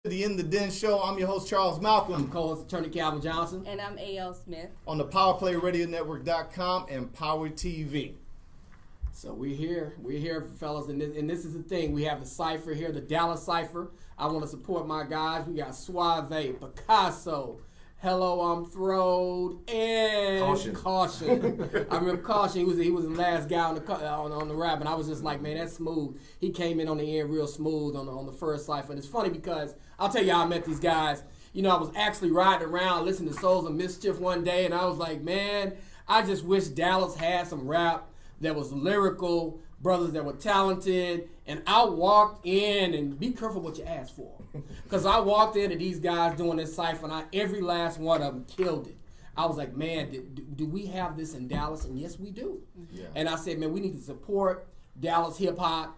The In the Den Show. I'm your host, Charles Malcom. I'm co-host Attorney Calvin Johnson. And I'm A.L. Smith. On the PowerPlayRadioNetwork.com and Power TV. So we're here, fellas, and this is the thing. We have the Cypher here, the Dallas Cypher. I want to support my guys. We got Suave, PiKaHsSO, Hello, I'm Throwed, and Kaution. I remember Kaution. He was the last guy on the rap, and I was just like, man, that's smooth. He came in on the end real smooth on the first Cypher, and it's funny because I'll tell you how I met these guys. You know, I was actually riding around listening to Souls of Mischief one day, and I was like, man, I just wish Dallas had some rap that was lyrical, brothers that were talented, and I walked in, and be careful what you ask for, because I walked into these guys doing this cypher, and every last one of them killed it. I was like, man, do we have this in Dallas? And yes, we do. Yeah. And I said, man, we need to support Dallas hip-hop,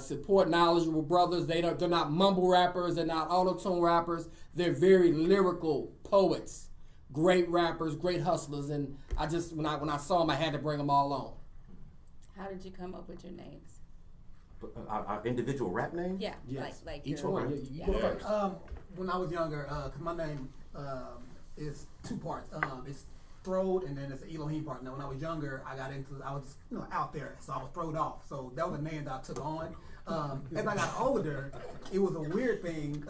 support knowledgeable brothers. They're not mumble rappers, they're not auto-tune rappers, they're very lyrical poets, great rappers, great hustlers, and I just, when I saw them, I had to bring them all on. How did you come up with your names? Our individual rap names? Yeah, yes. like each your, one. Yeah. Well, first, when I was younger, cause my name is two parts. It's Throwed and then it's the Elohim part. Now, when I was younger, I was out there, so I was throwed off. So that was a name that I took on. As I got older, it was a weird thing.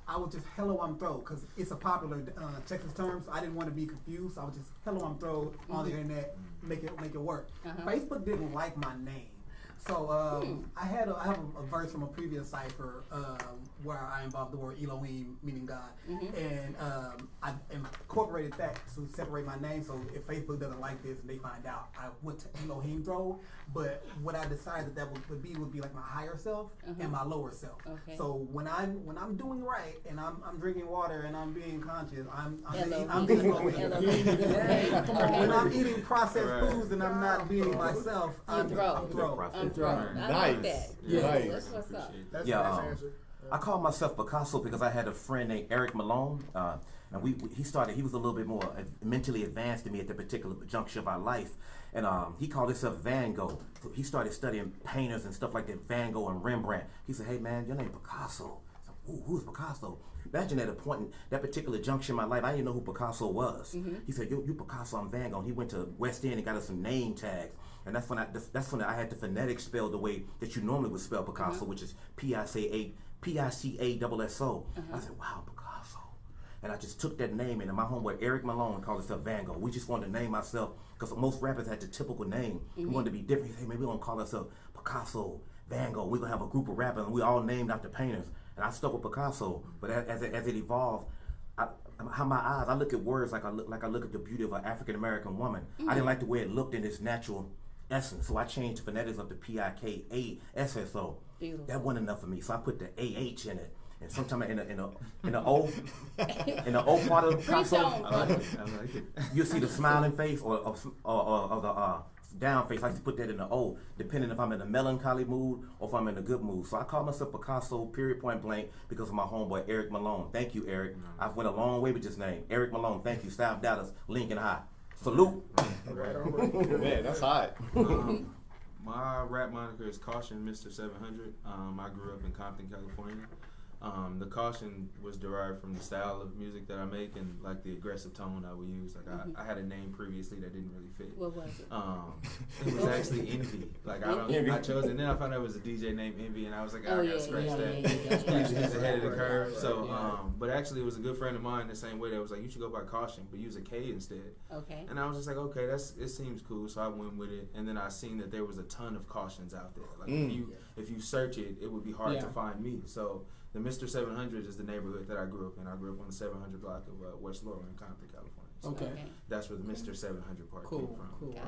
I was just Hello, I'm Throwed, because it's a popular Texas term, so I didn't want to be confused. So I was just Hello, I'm Throwed on the internet, make it work. Facebook didn't like my name. So I have a verse from a previous cipher where I involved the word Elohim, meaning God, and I incorporated that to separate my name. So if Facebook doesn't like this and they find out, I went to Elohim Throw. But what I decided that would be like my higher self and my lower self. Okay. So when I'm doing right and I'm drinking water and I'm being conscious, I'm being when I'm eating processed foods and I'm not being myself, I'm Throw. Nice. Like that. Yeah. Nice. That's what's up. That's a nice answer. I call myself PiKaHsSO because I had a friend named Eric Malone, and he was a little bit more mentally advanced than me at the particular juncture of our life, and he called himself Van Gogh. So he started studying painters and stuff like that, Van Gogh and Rembrandt. He said, "Hey man, your name PiKaHsSO." Who's PiKaHsSO? Imagine at a point in that particular juncture in my life, I didn't know who PiKaHsSO was. He said, you PiKaHsSO, I'm Van Gogh. And he went to West End and got us some name tags. And that's when I had the phonetic spelled the way that you normally would spell PiKaHsSO, which is PiKaHsSO. I said, wow, PiKaHsSO. And I just took that name, and my homeboy Eric Malone called himself Van Gogh. We just wanted to name ourselves, because most rappers had the typical name. We wanted to be different. He said, hey, maybe we're going to call ourselves PiKaHsSO, Van Gogh. We're going to have a group of rappers, and we all named after painters. And I stuck with PiKaHsSO. But as it evolved, I look at words like I look at the beauty of an African American woman. I didn't like the way it looked in its natural essence, so I changed the phonetics up to PiKaHsSO. Beautiful. That wasn't enough for me, so I put the AH in it. And sometimes in the O part of PiKaHsSO, you'll see the smiling face or the down face. I like to put that in the O, depending if I'm in a melancholy mood or if I'm in a good mood. So I call myself PiKaHsSO, period, point blank, because of my homeboy Eric Malone. Thank you, Eric. I've went a long way with this name, Eric Malone. Thank you, South Dallas, Lincoln High. Salute. Man, that's hot. My rap moniker is Kaution, Mr. 700. I grew up in Compton, California. The Kaution was derived from the style of music that I make and like the aggressive tone I would use. Like I had a name previously that didn't really fit. What was it? It was actually Envy. Like I chose it, and then I found out it was a DJ named Envy, and I was like, I gotta scratch that. He's ahead of the curve. So, but actually, it was a good friend of mine the same way that was like, you should go by Kaution, but use a K instead. Okay. And I was just like, okay, it seems cool. So I went with it, and then I seen that there was a ton of Kautions out there. Like if you search it, it would be hard to find me. So the Mr. 700 is the neighborhood that I grew up in. I grew up on the 700 block of West Laurel in Compton, California. So okay. That's where the Mr. 700 part came from. Cool.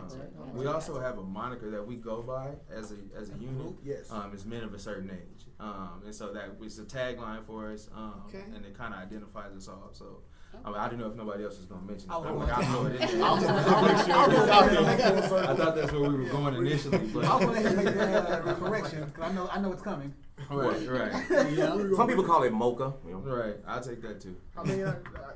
We also have a moniker that we go by as a unit. Yes. It's men of a certain age. And so that was a tagline for us. And it kind of identifies us all. So I didn't know if nobody else was going to mention it. I know it is. I thought that's where we were going initially. But I want to make that correction, because I know it's coming. Right. Yeah. Some people call it MOACA. Right. I'll take that too. I mean,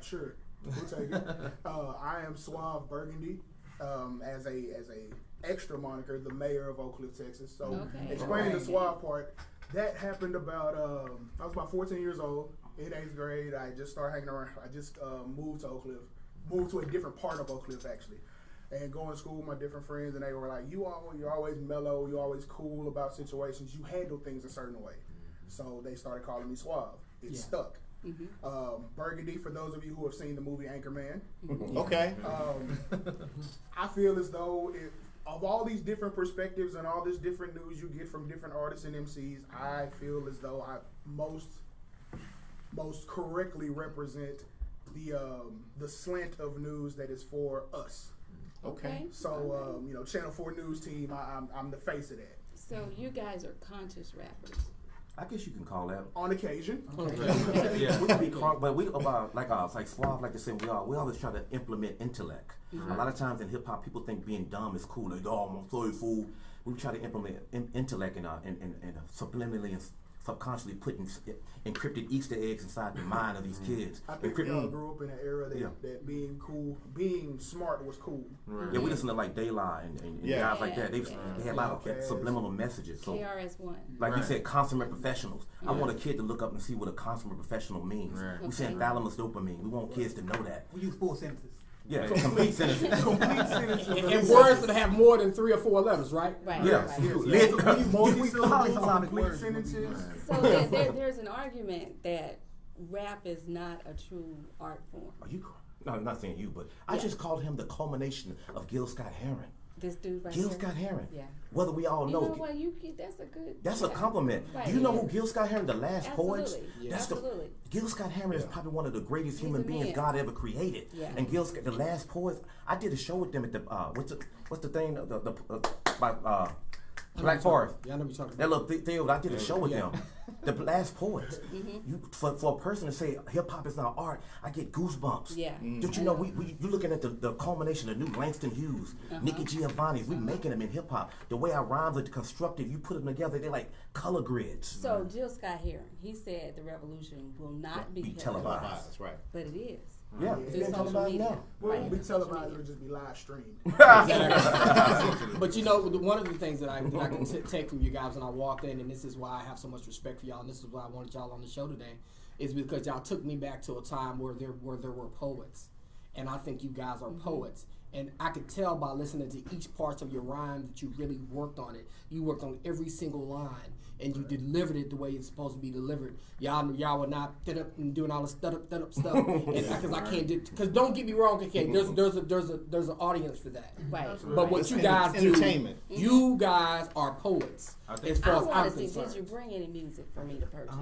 sure. We'll take it. I am Suave Burgundy, as a extra moniker, the mayor of Oak Cliff, Texas. So explaining the Suave part, that happened about, I was about 14 years old. In 8th grade, I just started hanging around. I just moved to Oak Cliff, moved to a different part of Oak Cliff actually, and going to school with my different friends, and they were like, "You're always mellow, you're always cool about situations, you handle things a certain way." So they started calling me Suave. It stuck. Burgundy, for those of you who have seen the movie Anchorman. Okay. I feel as though of all these different perspectives and all this different news you get from different artists and MCs, I feel as though I most correctly represent the slant of news that is for us. Okay. So Channel 4 News team, I'm the face of that. So you guys are conscious rappers. I guess you can call that. On occasion. Yeah. We can be but we like Suave like to say we always try to implement intellect. A lot of times in hip hop, people think being dumb is cool. Like, oh, I'm sorry, fool. We try to implement intellect and subliminally and subconsciously putting encrypted Easter eggs inside the mind of these kids. I think we all grew up in an era that being cool, being smart was cool. Yeah, we listen to like De.O.C and guys like that. They had a lot of subliminal messages. So, KRS-One. like you said, consummate professionals. I want a kid to look up and see what a consummate professional means. We saying thalamus dopamine. We want kids to know that. We use full sentences. Yeah, complete sentences. Complete sentences. And words that have more than 3 or 4 letters, right? Right. Yeah. Right. Complete sentences. So there's an argument that rap is not a true art form. Are you? No, I'm not saying you, but I just called him the culmination of Gil Scott-Heron. This dude right Gil here. Scott-Heron. Yeah. Whether we all You know. know what? That's a good. That's a compliment. Right, Do you know yeah. who Gil Scott-Heron, the last poet? Absolutely. That's Absolutely. Gil Scott-Heron is probably one of the greatest He's human a beings man. God ever created. Yeah. And the last poets. I did a show with them at the what's the thing by Black Forest. Yeah, I know what you're talking That about. little thing. I did a show with them. The last poets. For a person to say hip hop is not art, I get goosebumps. Yeah. Don't you know you're looking at the culmination of new Langston Hughes, Nikki Giovanni's. We making them in hip hop. The way our rhymes are constructed, you put them together, they're like color grids. So Jill Scott-Heron, he said the revolution will not be televised. Right. but it is. Yeah, It's it's Through been social televised media. now. Well, Right. it'll be Through social televised, media. it'll just be live streamed. But you know, one of the things that I can take from you guys when I walked in, and this is why I have so much respect for y'all, and this is why I wanted y'all on the show today, is because y'all took me back to a time where there were poets, and I think you guys are poets. And I could tell by listening to each part of your rhyme that you really worked on it. You worked on every single line, and you delivered it the way it's supposed to be delivered. Y'all were not up and doing all the stuff, because I can't do. Because don't get me wrong, okay, there's an audience for that. Right. But what It's you guys do, entertainment. you guys are poets. As I far as want I'm to see. concerned. Did you bring any music for me to purchase?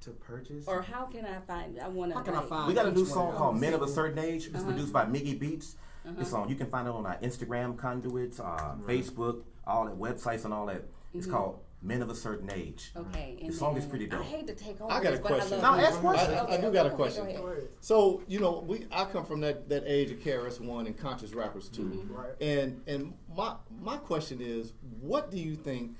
To purchase. Or how can I find? I want to. How can I find? We got a new each one song of called y'all? Men of a Certain Age. It's produced by Miggy Beats. It's on. You can find it on our Instagram conduits, Facebook, all that websites and all that. It's called Men of a Certain Age. Okay. And The song is then- pretty dope. I hate to take over. I got a this, but question. I No, love ask you. questions. I do got a Okay, question. go ahead. So I come from that age of KRS-One and conscious rappers too, Right. and my question is, what do you think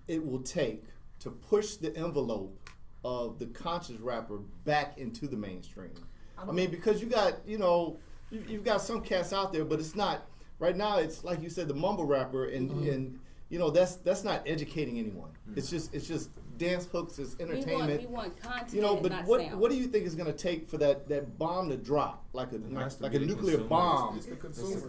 it will take to push the envelope of the conscious rapper back into the mainstream? I mean, because you got you've got some cats out there, but it's not right now. It's like you said, the mumble rapper, and that's not educating anyone. It's just dance hooks, it's entertainment. We want content, But not what sound. do you think is going to take for that bomb to drop, like a has to like be a the nuclear consumer. bomb? It's the It's consumer. the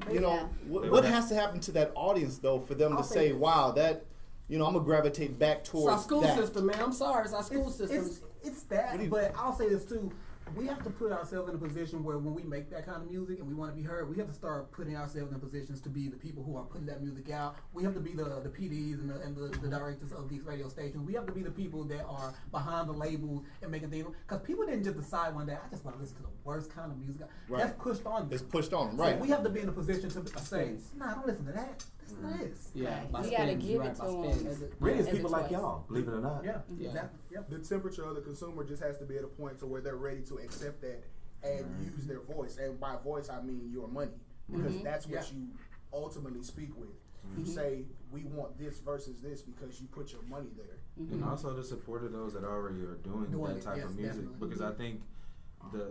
consumer. What has to happen to that audience though for them to say, wow, that I'm gonna gravitate back It's our towards school that. system, man. I'm sorry, it's our school system. It's that, but I'll say this too. We have to put ourselves in a position where when we make that kind of music and we want to be heard, we have to start putting ourselves in positions to be the people who are putting that music out. We have to be the PDs and the directors of these radio stations. We have to be the people that are behind the labels and making things. Because people didn't just decide one day, I just want to listen to the worst kind of music. Right. That's pushed on them. It's pushed on them, So right? we have to be in a position to say, nah, don't listen to that. Listen to this. Yeah, Right. by We gotta spins, give right, it by to 'em. spins. Really, it's As a people like choice. y'all, believe it or not. Yeah, Yeah. exactly. Yep. The temperature of the consumer just has to be at a point to where they're ready to accept that and use their voice. And by voice, I mean your money, because that's what you ultimately speak with. You say, we want this versus this because you put your money there. And also the support of those that already are doing Doing that it, type yes, of music. definitely. Because I think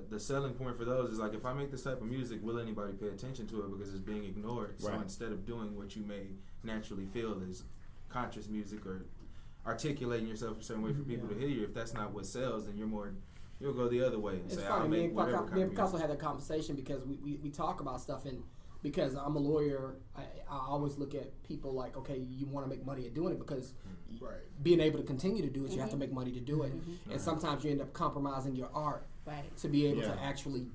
the selling point for those is like, if I make this type of music, will anybody pay attention to it because it's being ignored? So Right. instead of doing what you may naturally feel is conscious music or articulating yourself a certain way for people to hear you. If that's not what sells, then you'll go the other way and It's say, funny, I'll me make and whatever kind of PiKaHsSO music. had that conversation because we talk about stuff, and because I'm a lawyer, I always look at people like, okay, you want to make money at doing it because Right. being able to continue to do it, you have to make money to do it, and sometimes you end up compromising your art Right. to be able Yeah. to actually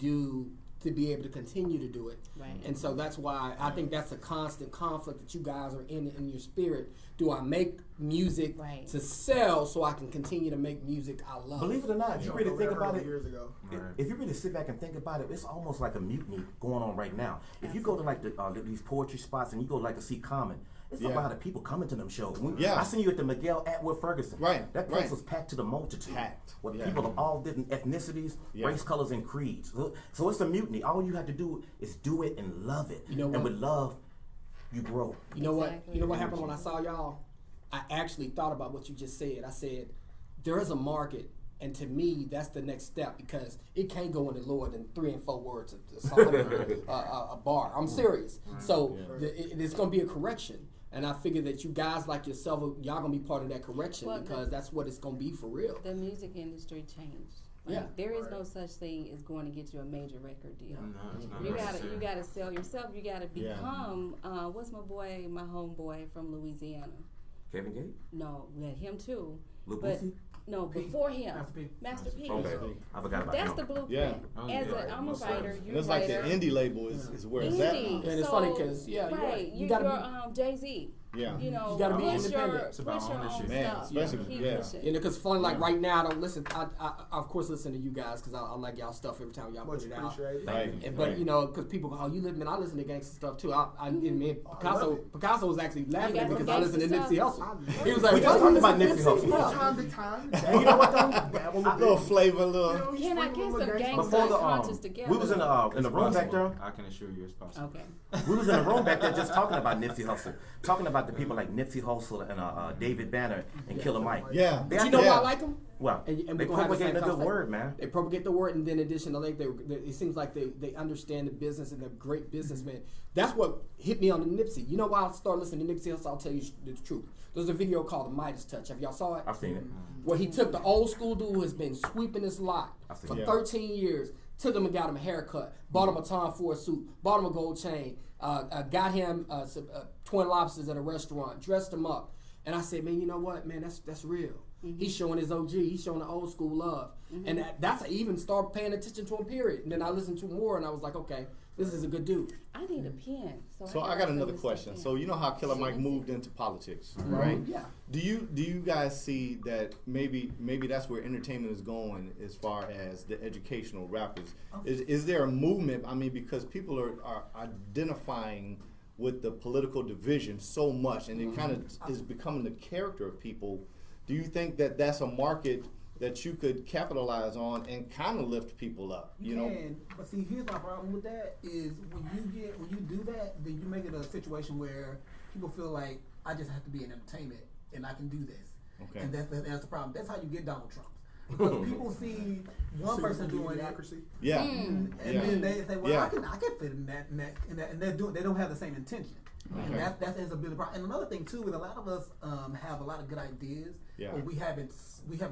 to be able to continue to do it. Right. And so that's why I think that's a constant conflict that you guys are in your spirit. Do I make music Right. to sell so I can continue to make music I love? Believe it or not, if you really think about it, years ago. if you really sit back and think about it, it's almost like a mutiny going on right now. If you go to like these poetry spots and you go like to see Common, it's a lot of people coming to them shows. I seen you at the Miguel Atwood Ferguson. Right, That place right. was packed to the multitude. Packed. With Yeah. people of all different ethnicities, race, colors, and creeds. So it's a mutiny. All you have to do is do it and love it. You know and what? with love, you grow. You know Exactly. what? You know what happened when I saw y'all? I actually thought about what you just said. I said, there is a market, and to me, that's the next step because it can't go any lower than 3 and 4 words a song, a bar. I'm serious. So it's going to be a correction. And I figure that you guys like yourself, y'all going to be part of that correction because that's what it's going to be for real. The music industry changed. Like, Yeah. there is no such thing as going to get you a major record deal. No, it's not You necessary. gotta sell yourself. You gotta become what's my homeboy from Louisiana? Kevin Gates? No, we had him too. Lil But Boosie? no, before him, Master P. Master P. Okay. I forgot about That's him. the blueprint. Yeah. Oh, As yeah. I'm a Most writer, definitely. you're It's a like the writer. indie label is where it's at. Indie. And it's funny 'cause, yeah, you're right. right. You gotta You're Jay-Z. Yeah. You know, You gotta be push independent. your, It's about push your own ownership. Man, stuff. especially- Keep yeah. pushing. You know, because funny, like right now, I don't listen. I of course listen to you guys because I like y'all stuff every time y'all Much put it out. appreciated. Right. And, but right. you know, because people go, oh, you live, man. I listen to gangster stuff too. And me, PiKaHsSO was actually laughing You at me got because some I listen to gangster Nipsey stuff? Hussle. He was like, We just talked about Nipsey Hussle. Hussle. Time to time. And you know what though? A little flavor, a little. Can I get some gangster Before the conscious together? we was in the room back there. I can assure you it's possible. Okay. We was in a room back there just talking about Nipsey Hussle, talking about the people like Nipsey Hussle and David Banner and Killer Mike. Yeah. But you know why I Yeah. like them? Well, And they we're gonna have the same propagating a good conversation. word, man. They propagate the word, and then in addition, it seems like they understand the business and they're great businessmen. That's what hit me on the Nipsey. You know why I started listening to Nipsey Hussle? I'll tell you the truth. There's a video called The Midas Touch. Have y'all saw it? I've seen it. Where he took the old school dude who has been sweeping his lot I see. for Yeah. 13 years, took him and got him a haircut, bought him a Tom Ford suit, bought him a gold chain, got him some twin lobsters at a restaurant, dressed him up. And I said, man, you know what, man, that's real. He's showing his OG, he's showing the old school love. And that's I even started paying attention to him, period. And then I listened to him more and I was like, okay, this is a good dude. I need a pen. So I got another question. So you know how Killer Mike moved into politics, right? Yeah. Do you guys see that maybe that's where entertainment is going as far as the educational rappers? Is there a movement? I mean, because people are identifying with the political division so much, and it kind of is becoming the character of people. Do you think that that's a market that you could capitalize on and kind of lift people up? You know, But see, here's my problem with that is when you do that, then you make it a situation where people feel like I just have to be in entertainment and I can do this. Okay. And that's the problem. That's how you get Donald Trump. Because people see one person doing it, yeah, and yeah. then they say, "Well, Yeah. I can fit in that," and they don't have the same intention. And Okay. that's a bit of a problem. And another thing too is a lot of us have a lot of good ideas, Yeah. but we haven't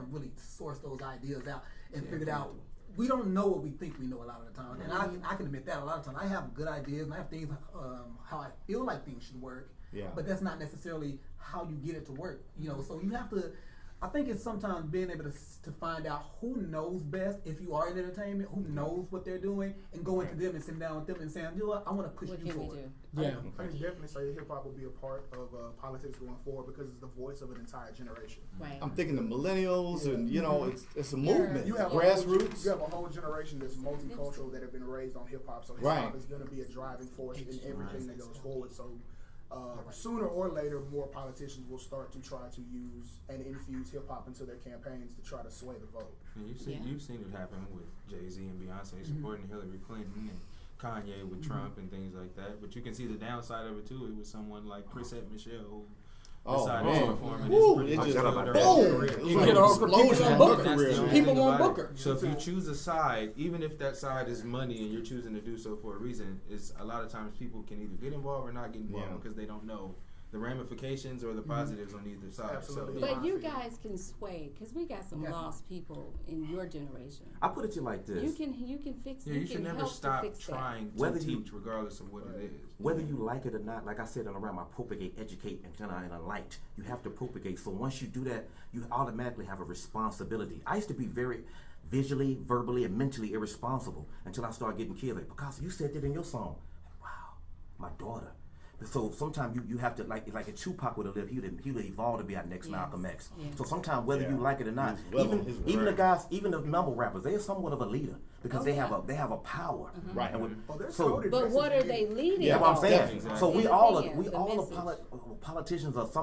really sourced those ideas out and figured out. We don't know what we think we know a lot of the time, and I can admit that a lot of times I have good ideas and I have things how I feel like things should work, Yeah. but that's not necessarily how you get it to work. You know, so you have to. I think it's sometimes being able to find out who knows best if you are in entertainment, who knows what they're doing, and going to them and sitting down with them and saying, you know what, I want to push What you can we forward. do? Yeah. I can definitely say hip hop will be a part of politics going forward because it's the voice of an entire generation. Right. I'm thinking the millennials, and you know, it's a Yeah. movement, You have grassroots. you have a whole generation that's multicultural that have been raised on hip hop, so hip Right. hop is going to be a driving force in everything that goes forward. So sooner or later, more politicians will start to try to use and infuse hip hop into their campaigns to try to sway the vote. And Yeah. you've seen it happen with Jay-Z and Beyonce supporting Hillary Clinton and Kanye with Trump and things like that. But you can see the downside of it too. It was someone like Chrisette Michelle who decided man. to perform and Woo, it's it pretty just much killed her boom. career. It was You like get an an explosion explosion in book. her That's the career. only People thing want about Booker. it. So if you choose a side, even if that side is money and you're choosing to do so for a reason, is a lot of times people can either get involved or not get involved Yeah. because they don't know the ramifications or the positives on either side. Absolutely. So, But you guys can sway, because we got some lost people in your generation. I put it to you like this. You can fix. yeah, you you should can never help stop to fix trying to Whether you- teach, regardless of what it is. Whether you like it or not, like I said in around my propagate, educate, and a light, you have to propagate. So once you do that, you automatically have a responsibility. I used to be very visually, verbally, and mentally irresponsible until I started getting kids like, PiKaHsSO, you said that in your song. Wow, my daughter. So sometimes you have to, like a Tupac would have lived, he would evolve to be our next Malcolm X. Yes. So sometimes whether you like it or not, He's well on his even the way. guys, even the mumble rappers, they are somewhat of a leader because they have a power. Right. And Oh, there's so coded But what are messaging. they leading? Yeah, that's what I'm saying. Exactly. So we The all thing are, is, the message. politicians of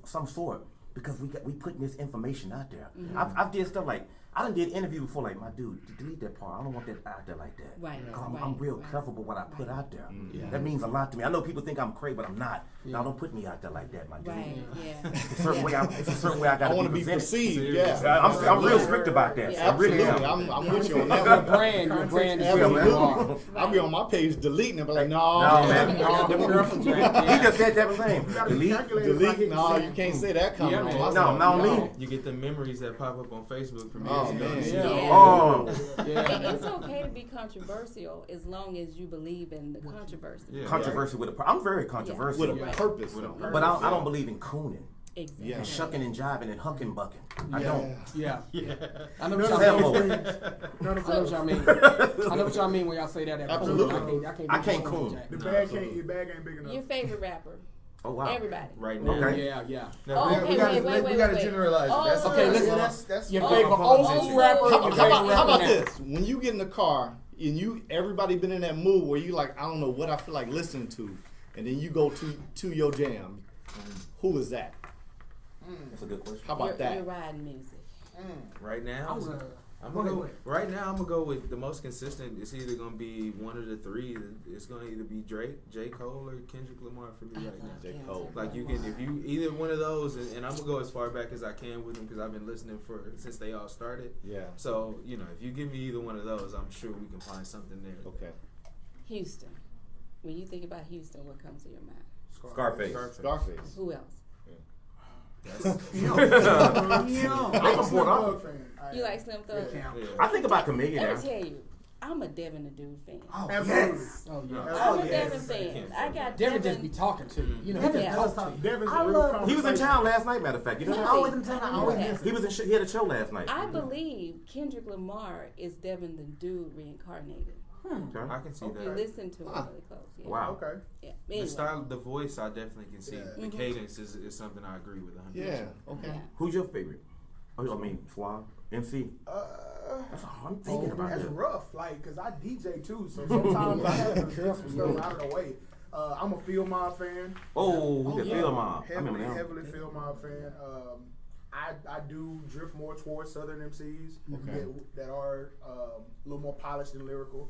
some sort because we putting this information out there. I've did stuff like I done did interview before like, my dude, delete that part. I don't want that out there like that. Right, I'm right, real right. careful with what I put out there. Yeah. That means a lot to me. I know people think I'm crazy, but I'm not. Now don't put me out there like that, my dude. Right. Yeah. It's a certain way it's a certain way I I gotta want to be presented. perceived. Yeah. I'm real strict about that. Yeah. I really Absolutely. am. I'm with you on that Your one. brand is Absolutely. who you are. I'll be on my page deleting it, but like, no, No, man. No, them girlfriends, Jack. He just said that was name. You gotta be Delete. calculated. delete. No, you can't say that comment Yeah, on man. my No, side. not No. me. You get the memories that pop up on Facebook from Oh, years ago. man. Yeah. Oh. Yeah. It's okay to be controversial as long as you believe in the controversy. Yeah. Controversy with a I'm very controversial. With a Right. purpose, With a though. purpose. But I don't believe in cooning Exactly. Yeah. and shucking and jiving and hucking bucking. I don't. Yeah. Yeah. I know what Tell y'all them. mean. I know what y'all mean. I know what y'all mean when y'all say that. Absolutely. I I can't do coon. Jack. The No, bag absolutely. your bag ain't big enough. Your favorite rapper? Oh wow. Everybody. Right now. Okay. Yeah, yeah. Now, Oh, we okay, gotta, wait, we gotta wait. generalize it. Oh, That's okay, the- listen. That's Your fine. favorite old school rapper. How- your How favorite about rapper now. this? When you get in the car and everybody been in that mood where you like, I don't know what I feel like listening to, and then you go to your jam. Who is that? That's a good question. How about that? Your riding music. Right now, I was I'm go gonna go, ahead. right now I'm gonna go with the most consistent. It's either gonna be one of the three. It's gonna either be Drake, J. Cole, or Kendrick Lamar for me right now. J. Cole. Like you can, if you either one of those, and I'm gonna go as far back as I can with them because I've been listening since they all started. Yeah. So if you give me either one of those, I'm sure we can find something there. Okay. Houston. When you think about Houston, what comes to your mind? Scarface. Scarface. Who else? I'm a Slim Thug fan. You like Slim Thug? Yeah. Yeah. I think about Chameleon Let now. me tell you, I'm a Devin the Dude fan. Oh, Absolutely. yes. Oh yeah. I'm a yes. Devin fan. I got Devin Devin. just be talking to you. You know, he Devin just does talk talk. to you. Devin's I a real love- He was in conversation. town last night, matter of fact. You know Really? that? Always in town. I always Yeah. miss He was he had a show last night. I believe Kendrick Lamar is Devin the Dude reincarnated. Okay. I can see You that. listen to it really close. Yeah. Wow. Okay. Yeah. The Anyway. style, the voice, I definitely can see. Yeah. The cadence is something I agree with 100%. Yeah. Okay. Yeah. Who's your favorite? Oh, I mean, Suave, MC. That's all I'm thinking about. That's That. rough, like, cause I DJ too, so sometimes I have to get some stuff out of the way. I'm a Field Mob fan. Oh, we got yeah. Field Mob. I remember Heavily, them. heavily Field Mob fan. I do drift more towards Southern MCs Okay. that are a little more polished and lyrical.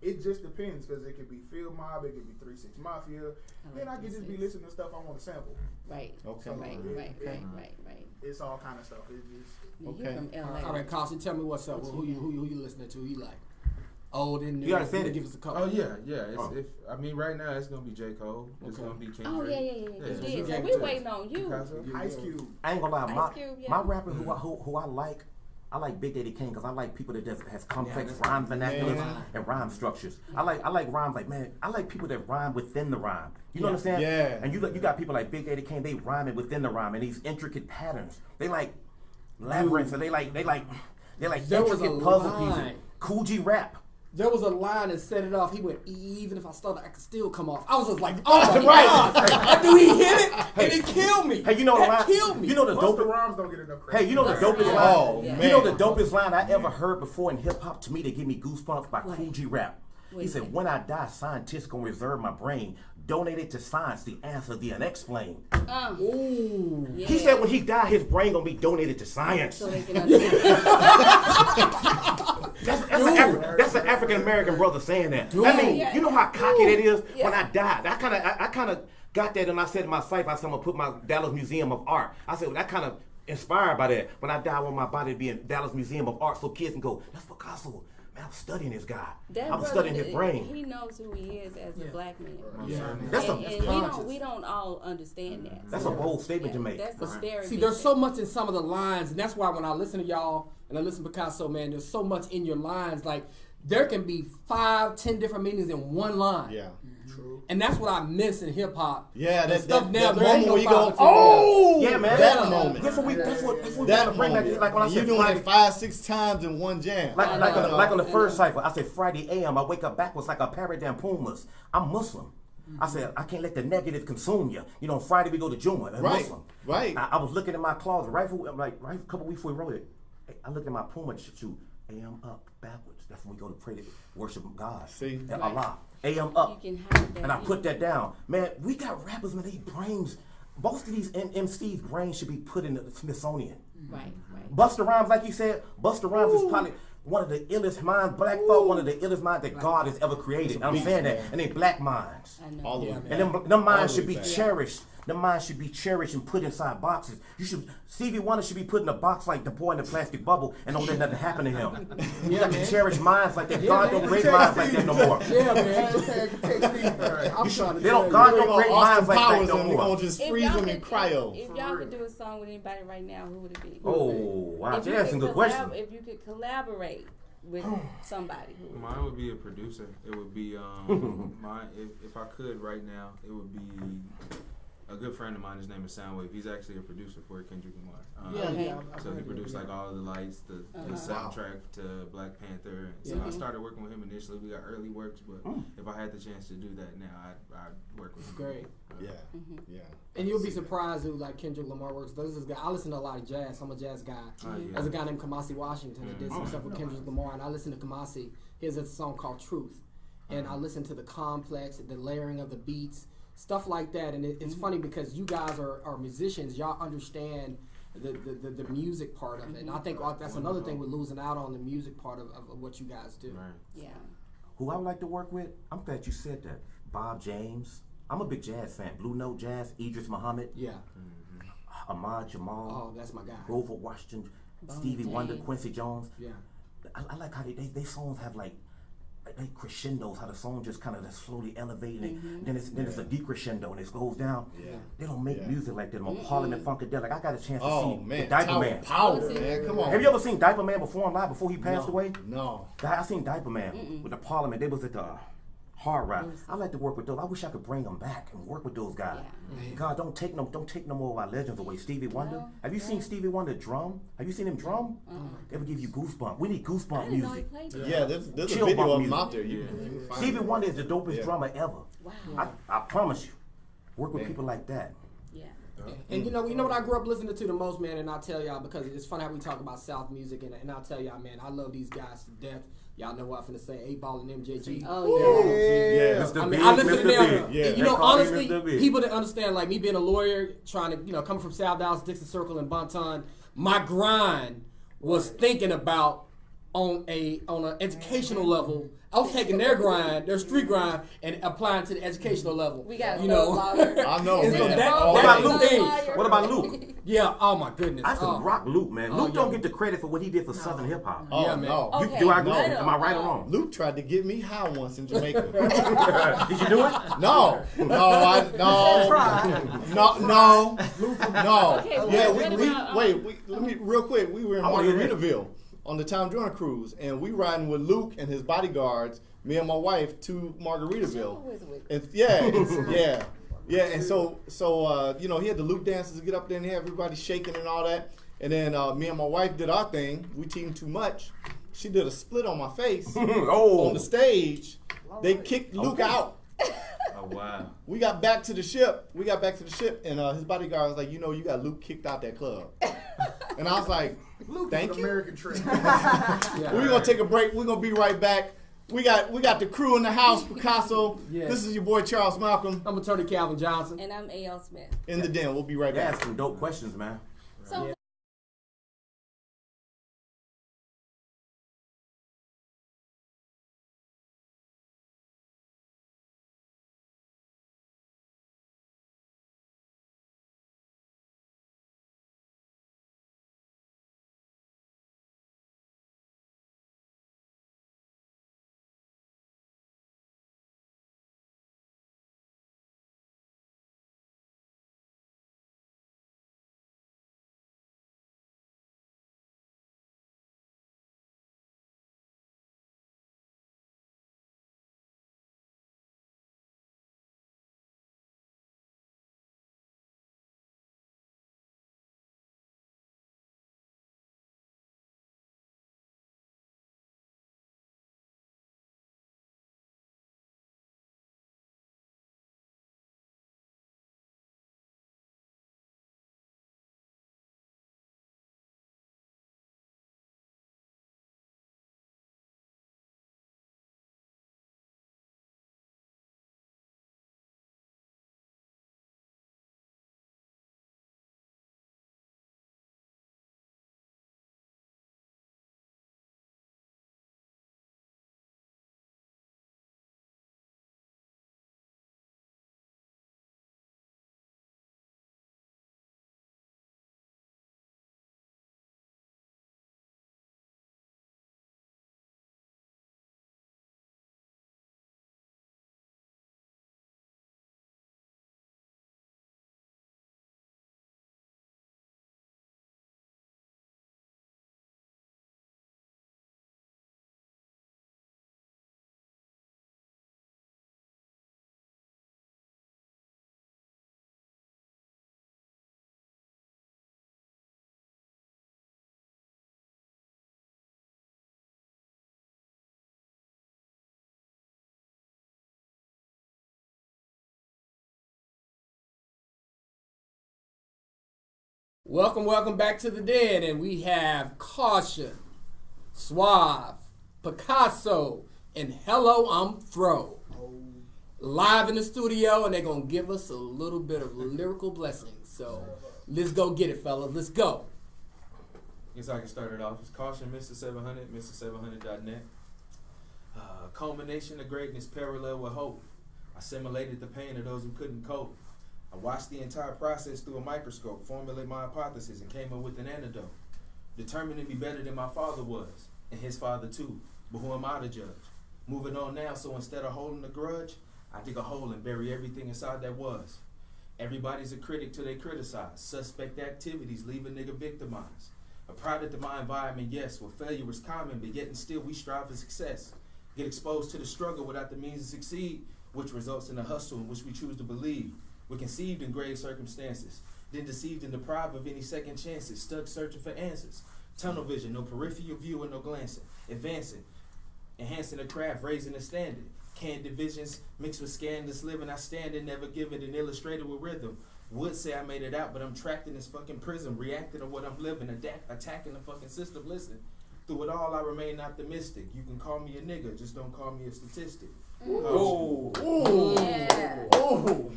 It just depends, because it could be Field Mob, it could be 3-6 Mafia, then I could just be 3-6. listening to stuff I want to sample. Right. Okay. Right. Right. It's all kind of stuff. It just You're Okay. from LA. All right, Kaution, tell me what's up. Who you listening to? Who you like? Old and new. You gotta say it. Give us a couple. Oh yeah. It's, Oh. I mean, right now it's gonna be J. Cole. It's Okay. gonna be Kendrick. Oh yeah. Yeah, You so did. you So gave we it to waiting on you. PiKaHsSO. Ice Cube. I ain't gonna lie, Ice my, Cube, yeah. my rapper who I like Big Daddy Kane because I like people that just has complex that's rhyme vernaculars Man. and rhyme structures. I like rhymes like, man, I like people that rhyme within the rhyme. You know Yeah. what I'm saying? Yeah. And you got people like Big Daddy Kane, they rhyme it within the rhyme and these intricate patterns. They like labyrinths and they like There was intricate a puzzle line. pieces. Cool G rap. There was a line that set it off. He went, even if I started, I could still come off. I was just like, oh my Right. God. I knew he hit it, and it killed me. Hey, you know the that line? killed me. You know the Most of the dope. rhymes don't get enough credit. Hey, you know the That's dopest right. line? Oh, Yeah. man. You know the dopest line I ever heard before in hip hop to me that give me goosebumps by What? Cool G Rap. What He is said, it? when I die, scientists gonna reserve my brain. Donate it to science, the answer, the unexplained. Ooh. Yeah. He said when he died, his brain gonna be donated to science. So they can understand. That's an African American brother saying that. I mean, Yeah. you know how cocky that is? Yeah. When I died, I kind of got that, and I said in my Cypher, I said I'm gonna put my Dallas Museum of Art. I said, well, that kind of inspired by that. When I die, I want my body to be in Dallas Museum of Art so kids can go, that's PiKaHsSO. man, I'm studying this guy. That I'm brother, studying his brain. He knows who he is as a black man. That's And we don't all understand that. That's a bold statement to make. That's a very See, big there's so thing. much in some of the lines, and that's why when I listen to y'all and I listen to PiKaHsSO, man, there's so much in your lines. Like, there can be 5, 10 different meanings in one line. Yeah. True. And that's what I miss in hip hop. Yeah, that stuff now. that There ain't moment no where you 5 go, or 10 oh, Yeah, man. that moment. That's what we That bring back. moment. Like when I You said doing Friday, it 5-6 times in one jam. like on the first cycle, I said Friday AM, I wake up backwards like a parrot damn pumas. I'm Muslim. I said, I can't let the negative consume you. You know, Friday we go to Juma, and Right, Muslim. right. I was looking in my closet, right a couple weeks before we wrote it. I looked at my Puma shoe, AM up, backwards. That's when we go to pray to worship God. See? And Allah. AM up. You can hide that And I in. put that down. Man, we got rappers, man, they brains, most of these MCs' brains should be put in the Smithsonian. Right. Busta Rhymes, like you said, Busta Rhymes is probably one of the illest minds, Black Thought, one of the illest minds that God has ever created. I'm saying that. And they black minds. I know. All the way Yeah, back. And them minds All the should way be back. cherished. Them minds should be cherished and put inside boxes. Stevie Wonder should be put in a box like the boy in the plastic bubble and don't let nothing happen to him. You got to cherish minds like that. God don't create minds like that no more. Yeah, man. I'm trying to They tell don't, you. God We're don't gonna create Austin minds like that Powers no and we're more. gonna just freeze them in cryo. If y'all could do a song with anybody right now, who would it be? Oh, wow. If you That's a could good question. If you could collaborate with somebody, who would it Mine would be a producer. It would be if I could right now, it would be a good friend of mine. His name is Soundwave. He's actually a producer for Kendrick Lamar. So he produced like all of the lights, the soundtrack to Black Panther. So I started working with him initially. We got early works, but if I had the chance to do that now, I'd work with him. Great. Yeah, yeah. And you'll be surprised who like Kendrick Lamar works. There's this guy. I listen to a lot of jazz. I'm a jazz guy. There's a guy named Kamasi Washington that did some stuff with Kendrick Lamar, and I listen to Kamasi. He has a song called Truth, and I listen to the complex, the layering of the beats, stuff like that. And it's funny because you guys are musicians. Y'all understand the music part of it, and I think that's another thing we're losing out on, the music part of what you guys do. Right. Yeah. Who I would like to work with? I'm glad you said that. Bob James. I'm a big jazz fan. Blue Note Jazz, Idris Muhammad, Yeah. Ahmad Jamal, Oh, that's my guy. Grover Washington, Stevie Wonder, James. Quincy Jones. Yeah. I like how they songs have like they crescendos, how the song just kind of slowly elevate and then it's a decrescendo and it goes down. Yeah. They don't make Yeah. music like that anymore. Parliament Funkadelic. I got a chance to Oh see man, the Diaper Tower Man. of Power, man. Come on. Have you ever seen Diaper Man perform live before he passed No, away? No. I seen Diaper Man with the Parliament. They was at the Hard Rock. I like to work with those. I wish I could bring them back and work with those guys. God, don't take no more of our legends away. Stevie Wonder. Have you seen Stevie Wonder drum? Have you seen him drum? It would give you goosebumps. We need I goosebump didn't know he music. played that. Yeah, there's a Chill video bump of him music. out there. You can find Stevie it. Wonder is the dopest Yeah. drummer ever. Wow. I promise you. Work with Man. people like that. Yeah. And you know what I grew up listening to the most, man, and I'll tell y'all because it's funny how we talk about South music, and I'll tell y'all, man, I love these guys to death. Y'all know what I'm finna say, 8 Ball and MJG. Oh Yeah. Mr. I mean, Big, I listen to Mr. them. Big. Yeah. You They know, call me honestly, Mr. Big. people that understand, like me being a lawyer, trying to, coming from South Dallas, Dixon Circle, and Bonton, my grind was thinking about on an educational level. I was taking their grind, their street grind, and applying to the educational level. We got you know. I know, And so man. that- What that about is the Luke? thing. What about Luke? Yeah. Oh my goodness. I should Oh. rock Luke, man. Oh, Luke don't yeah. get the credit for what he did for Southern hip hop. Oh Yeah, man. no. Okay. Do I agree? No. Am I right or wrong? Luke tried to get me high once in Jamaica. Did you do it? No. Okay, Yeah, what about, let me real quick. We were in I wanna hear this. Margaritaville on the Tom Joyner cruise, and we riding with Luke and his bodyguards, me and my wife, to Margaritaville. And yeah. And so he had the Luke dancers get up there and have everybody shaking and all that. And then me and my wife did our thing. We teamed too much. She did a split on my face on the stage. They kicked Luke out. Oh wow. We got back to the ship. And his bodyguard was like, you got Luke kicked out that club. And I was like, thank you. American trip. We're gonna take a break. We're gonna be right back. We got the crew in the house, PiKaHsSO. Yeah. This is your boy Charles Malcolm I'm attorney Calvin Johnson. And I'm A.L. Smith. in the den. We'll be right You back. asked some dope questions, man. So Welcome back to the Den, and we have Kaution, Suave, PiKaHsSO, and Hello, I'm Throw. Live in the studio, and they're going to give us a little bit of lyrical blessings. So let's go get it, fellas. Let's go. Guess I can start it off. It's Kaution, Mr. 700, Mr700.net. Culmination of greatness parallel with hope. I simulated the pain of those who couldn't cope. I watched the entire process through a microscope, formulated my hypothesis, and came up with an antidote. Determined to be better than my father was, and his father too. But who am I to judge? Moving on now, so instead of holding a grudge, I dig a hole and bury everything inside that was. Everybody's a critic till they criticize. Suspect activities leave a nigga victimized. A product of my environment, yes, where failure is common, but yet and still we strive for success. Get exposed to the struggle without the means to succeed, which results in a hustle in which we choose to believe. We're conceived in grave circumstances, then deceived and deprived of any second chances, stuck searching for answers. Tunnel vision, no peripheral view and no glancing. Advancing, enhancing the craft, raising the standard. Canned divisions mixed with scandalous living. I stand and never give it an illustrated with rhythm. Would say I made it out, but I'm trapped in this fucking prison, reacting to what I'm living, attacking the fucking system. Listen, through it all I remain optimistic. You can call me a nigga, just don't call me a statistic. Ooh. Yeah. Ooh.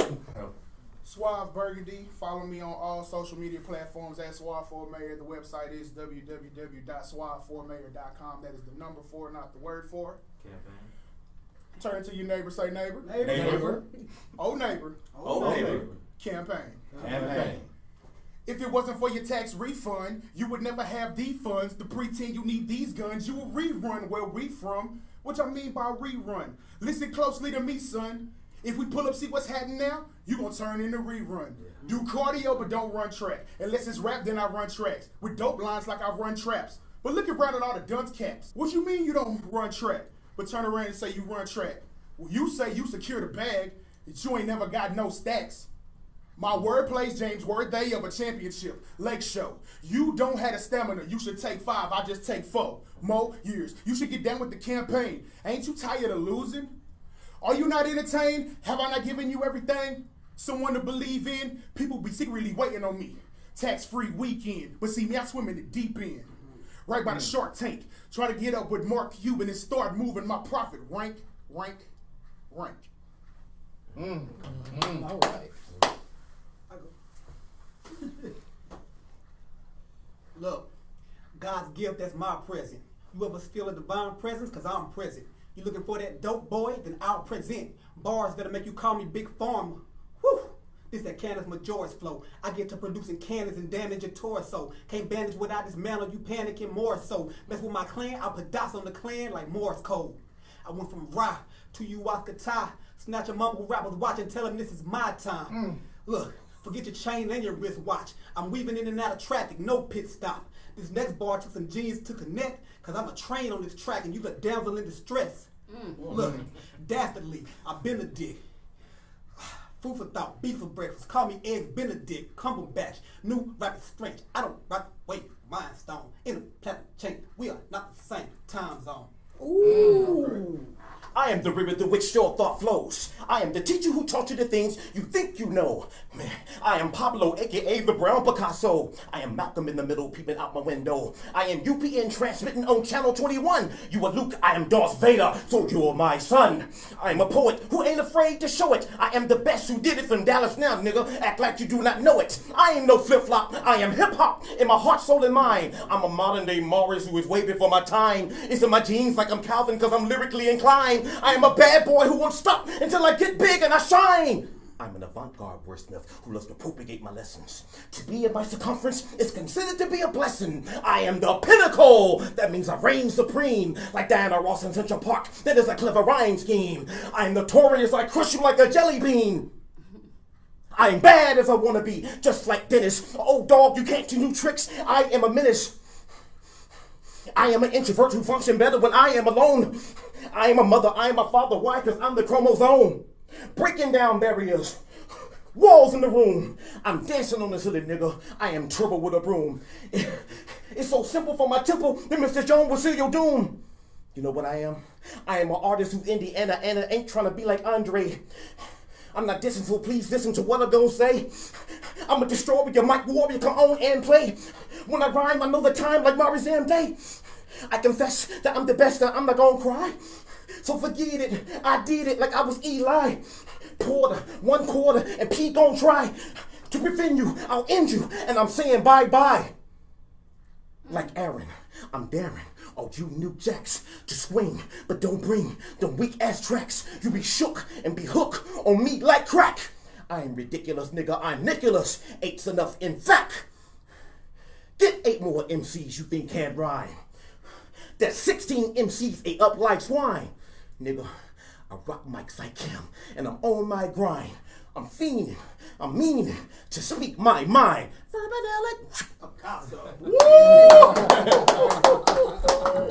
Suave Burgundy. Follow me on all social media platforms at Suave for Mayor. The website is www.suave4mayor.com. That is the number 4, not the word for. Campaign. Turn to your neighbor, say neighbor. Neighbor. Oh neighbor. Oh, neighbor. Campaign. Campaign. If it wasn't for your tax refund, you would never have the funds to pretend you need these guns. You will rerun where we from. What I mean by rerun? Listen closely to me, son. If we pull up, see what's happening now, you gonna turn into rerun. Do cardio, but don't run track. Unless it's rap, then I run tracks. With dope lines like I run traps. But look around at all the dunce caps. What you mean you don't run track, but turn around and say you run track? Well, you say you secure the bag, and you ain't never got no stacks. My word plays James word they of a championship lake show. You don't have the stamina, you should take 5, I just take 4 more years. You should get down with the campaign. Ain't you tired of losing? Are you not entertained? Have I not given you everything? Someone to believe in? People be secretly waiting on me. Tax-free weekend, but see me, I swim in the deep end. Right by the Shark Tank, try to get up with Mark Cuban and start moving my profit rank. All right. Look, God's gift, that's my present. You ever feel a divine presence? Cause I'm present. You looking for that dope boy? Then I'll present. Bars that'll make you call me Big Pharma. Whew! This that Candace Majora's flow. I get to producing cannons and damage your torso. Can't bandage without this mantle, you panicking more so. Mess with my clan, I'll put dots on the clan like Morse code. I went from Ra to Uwakata. Snatch a mumble rappers watch and tell them this is my time. Look, forget your chain and your wristwatch. I'm weaving in and out of traffic, no pit stop. This next bar took some jeans to connect, cause I'm a train on this track and you the damsel in distress. Look, dastardly, I've been a dick. Food for thought, beef for breakfast, call me Eggs Benedict, Cumberbatch, new rapid strength. I don't rock wait, mind stone, in the planet chain, we are not the same time zone. Ooh. I am the river through which your thought flows. I am the teacher who taught you the things you think you know. Man, I am Pablo, aka the Brown Picasso. I am Malcom in the middle, peeping out my window. I am UPN transmitting on channel 21. You are Luke, I am Darth Vader, so you're my son. I am a poet who ain't afraid to show it. I am the best who did it from Dallas now, nigga. Act like you do not know it. I ain't no flip-flop, I am hip-hop in my heart, soul, and mind. I'm a modern-day Morris who is way before my time. It's in my genes like I'm Calvin cause I'm lyrically inclined. I am a bad boy who won't stop until I get big and I shine. I'm an avant-garde wordsmith who loves to propagate my lessons. To be in my circumference is considered to be a blessing. I am the pinnacle. That means I reign supreme. Like Diana Ross in Central Park. That is a clever rhyme scheme. I am notorious. I crush you like a jelly bean. I am bad as I want to be. Just like Dennis. Oh, dog, you can't do new tricks. I am a menace. I am an introvert who functions better when I am alone. I am a mother, I am a father. Why? Because I'm the chromosome. Breaking down barriers. Walls in the room. I'm dancing on the silly nigga. I am turbo with a broom. It's so simple for my temple that Mr. Jones will seal your doom. You know what I am? I am an artist who Indiana ain't trying to be like Andre. I'm not dissing, so please listen to what I'm gonna say. I'ma destroy with your mic warrior, come on and play. When I rhyme, I know the time like Maurice Day. I confess that I'm the best, that I'm not gonna cry. So forget it, I did it like I was Eli. Porter, 1/4, and P gon' try to prevent you, I'll end you, and I'm saying bye-bye. Like Aaron, I'm daring all you new jacks to swing, but don't bring them weak-ass tracks. You be shook and be hooked on me like crack. I ain't ridiculous, nigga, I'm Nicholas. 8's enough, in fact. Get 8 more MCs you think can rhyme. That 16 MCs ate up like swine. Nigga, I rock mics like him, and I'm on my grind. I'm fiending, I'm meaning to speak my mind. VerbaDeLycK.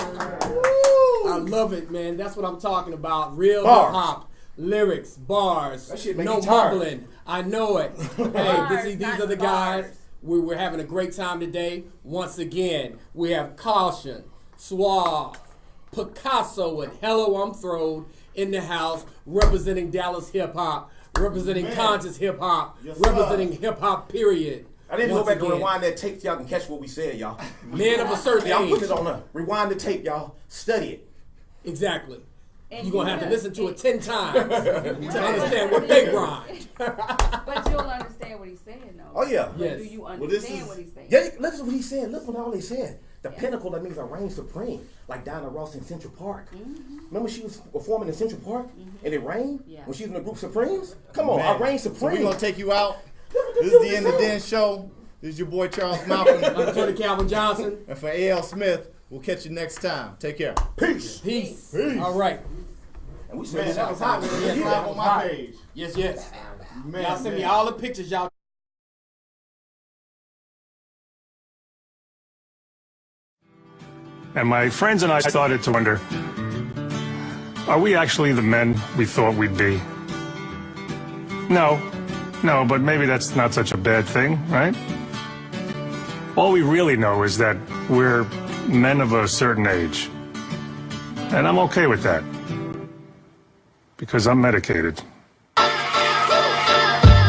I love it, man. That's what I'm talking about. Real hip Bars. hop, lyrics, bars, That shit make no you tired. mumbling. I know it. Hey, Bars, these not are the guys. bars. We're having a great time today. Once again, we have Kaution, Suave, PiKaHsSO, and Hello, I'm Throwed in the house, representing Dallas hip hop, representing conscious hip hop, Yes, representing hip hop. Period. I didn't Once go back and again, rewind that tape so y'all can catch what we said, y'all. Men of a certain Yeah, I'm age. putting it on there. Rewind the tape, y'all. Study it. Exactly. And You're gonna have to listen to it 10 times to But- understand what they grind. But you'll understand what he's saying, though. Oh, yeah. But Yes. do you Well, this understand is- what he's saying? Yeah, listen to what he said. Listen to all they said. The pinnacle, that means I reign supreme, like Dinah Ross in Central Park. Remember she was performing in Central Park and it rained Yeah. when she was in the group Supremes? Come on, Man. I reign So supreme. we're gonna take you out. This is the End of Den show. This is your boy Charles Malcom. I'm Attorney Calvin Johnson. And for A.L. Smith, we'll catch you next time. Take care. Peace. Peace. All right. And we said Man, this that was hot. outside. It's Yeah, live that on was my hot. page. Yes, yes. Man, Y'all send me man. all the pictures y'all. And my friends and I started to wonder, are we actually the men we thought we'd be? No, but maybe that's not such a bad thing, right? All we really know is that we're men of a certain age. And I'm okay with that. Because I'm medicated.